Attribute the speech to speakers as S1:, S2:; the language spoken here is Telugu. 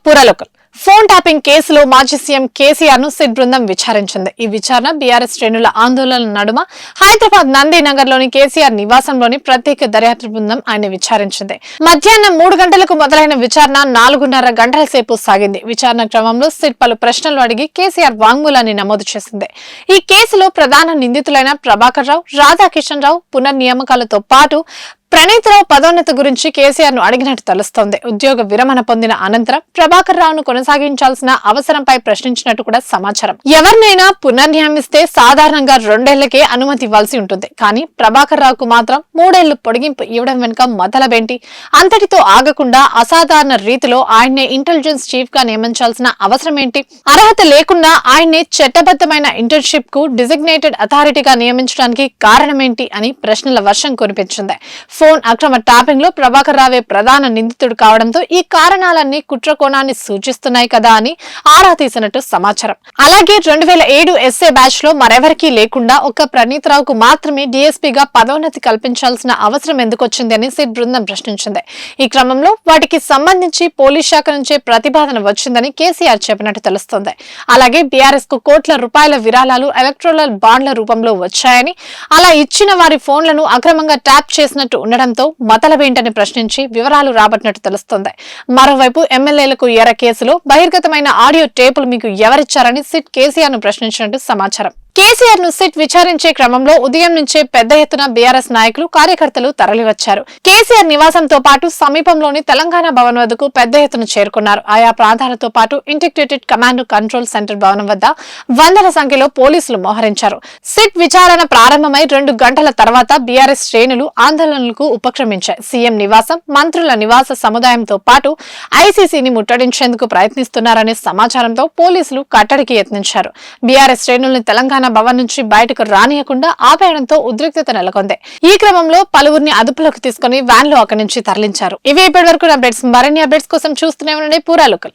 S1: పురలోకల్ ఫోన్ ట్యాపింగ్ కేసులో మాజీ సీఎం కేసీఆర్ ను సిట్ బృందం విచారించింది. ఈ విచారణ బీఆర్ఎస్ శ్రేణుల ఆందోళనల నడుమ హైదరాబాద్ నందినగర్ లోని కేసీఆర్ నివాసంలోని ప్రత్యేక దర్యాప్తు బృందం ఆయన విచారించింది. మధ్యాహ్నం 3 గంటలకు మొదలైన విచారణ 4.5 గంటల సేపు సాగింది. విచారణ క్రమంలో సిట్ పలు ప్రశ్నలు అడిగి కేసీఆర్ వాంగ్మూలాన్ని నమోదు చేసింది. ఈ కేసులో ప్రధాన నిందితులైన ప్రభాకర్ రావు, రాధాకిషన్ రావు పునర్నియామకాలతో పాటు ప్రణీత్ రావు పదోన్నతి గురించి కేసీఆర్ ను అడిగినట్టు తెలుస్తోంది. ఉద్యోగ విరమణ పొందిన అనంతరం ప్రభాకర్ రావును కొనసాగించాల్సిన అవసరంపై ప్రశ్నించినట్టు కూడా సమాచారం. ఎవరినైనా పునర్నియమిస్తే సాధారణంగా 2 ఏళ్లకే అనుమతి ఇవ్వాల్సి ఉంటుంది. కానీ ప్రభాకర్ రావుకు మాత్రం 3 ఏళ్లు పొడిగింపు ఇవ్వడం వెనుక మొదలబేంటి? అంతటితో ఆగకుండా అసాధారణ రీతిలో ఆయన్నే ఇంటెలిజెన్స్ చీఫ్ గా నియమించాల్సిన అవసరం ఏంటి? అర్హత లేకుండా ఆయన్నే చట్టబద్దమైన ఇంటర్న్షిప్ కు డిజిగ్నేటెడ్ అథారిటీగా నియమించడానికి కారణమేంటి అని ప్రశ్నల వర్షం కురిపించింది. ఫోన్ అక్రమ ట్యాపింగ్ లో ప్రభాకర్ రావే ప్రధాన నిందితుడు కావడంతో ఈ కారణాలన్నీ కుట్ర కోణాన్ని సూచిస్తున్నాయి కదా అని ఆరా తీసినట్టు సమాచారం. అలాగే 2007 ఎస్ఏ బ్యాచ్ లో మరెవరికీ లేకుండా ఒక్క ప్రణీత్ రావుకు మాత్రమే డీఎస్పీగా పదోన్నతి కల్పించాల్సిన అవసరం ఎందుకొచ్చింది అని సిట్ బృందం ప్రశ్నించింది. ఈ క్రమంలో వాటికి సంబంధించి పోలీస్ శాఖ నుంచే ప్రతిపాదన వచ్చిందని కేసీఆర్ చెప్పినట్టు తెలుస్తోంది. అలాగే బీఆర్ఎస్ కు కోట్ల రూపాయల విరాళాలు ఎలక్ట్రల్ బాండ్ల రూపంలో వచ్చాయని, అలా ఇచ్చిన వారి ఫోన్లను అక్రమంగా ట్యాప్ చేసినట్టు ఉండడంతో మతలబేంటని ప్రశ్నించి వివరాలు రాబట్టినట్టు తెలుస్తోంది. మరోవైపు ఎమ్మెల్యేలకు ఎర కేసులో బహిర్గతమైన ఆడియో టేపులు మీకు ఎవరిచ్చారని సిట్ కేసీఆర్ ను ప్రశ్నించినట్టు సమాచారం. కేసీఆర్ ను సిట్ విచారించే క్రమంలో ఉదయం నుంచే పెద్ద ఎత్తున బీఆర్ఎస్ నాయకులు, కార్యకర్తలు తరలివచ్చారు. కేసీఆర్ నివాసంతో పాటు సమీపంలోని తెలంగాణ భవన్ వద్దకు పెద్ద ఎత్తున చేరుకున్నారు. ఆయా ప్రాంతాలతో పాటు ఇంటిగ్రేటెడ్ కమాండ్ కంట్రోల్ సెంటర్ భవనం వద్ద వందల సంఖ్యలో పోలీసులు మోహరించారు. సిట్ విచారణ ప్రారంభమై 2 గంటల తర్వాత బీఆర్ఎస్ శ్రేణులు ఆందోళనలకు ఉపక్రమించాయి. సీఎం నివాసం, మంత్రుల నివాస సముదాయంతో పాటు ఐసీసీని ముట్టడించేందుకు ప్రయత్నిస్తున్నారనే సమాచారంతో పోలీసులు కట్టడికి యత్నించారు. బీఆర్ఎస్ శ్రేణుల్ని తెలంగాణ భవన్ నుంచి బయటకు రానియకుండా ఆపేయడంతో ఉద్రిక్తత నెలకొంది. ఈ క్రమంలో పలువురిని అదుపులోకి తీసుకుని వ్యాన్ లో అక్కడి నుంచి తరలించారు. ఇవి ఇప్పటి వరకు అప్డేట్స్. మరిన్ని అప్డేట్స్ కోసం చూస్తూనే ఉండండి పురలోకల్.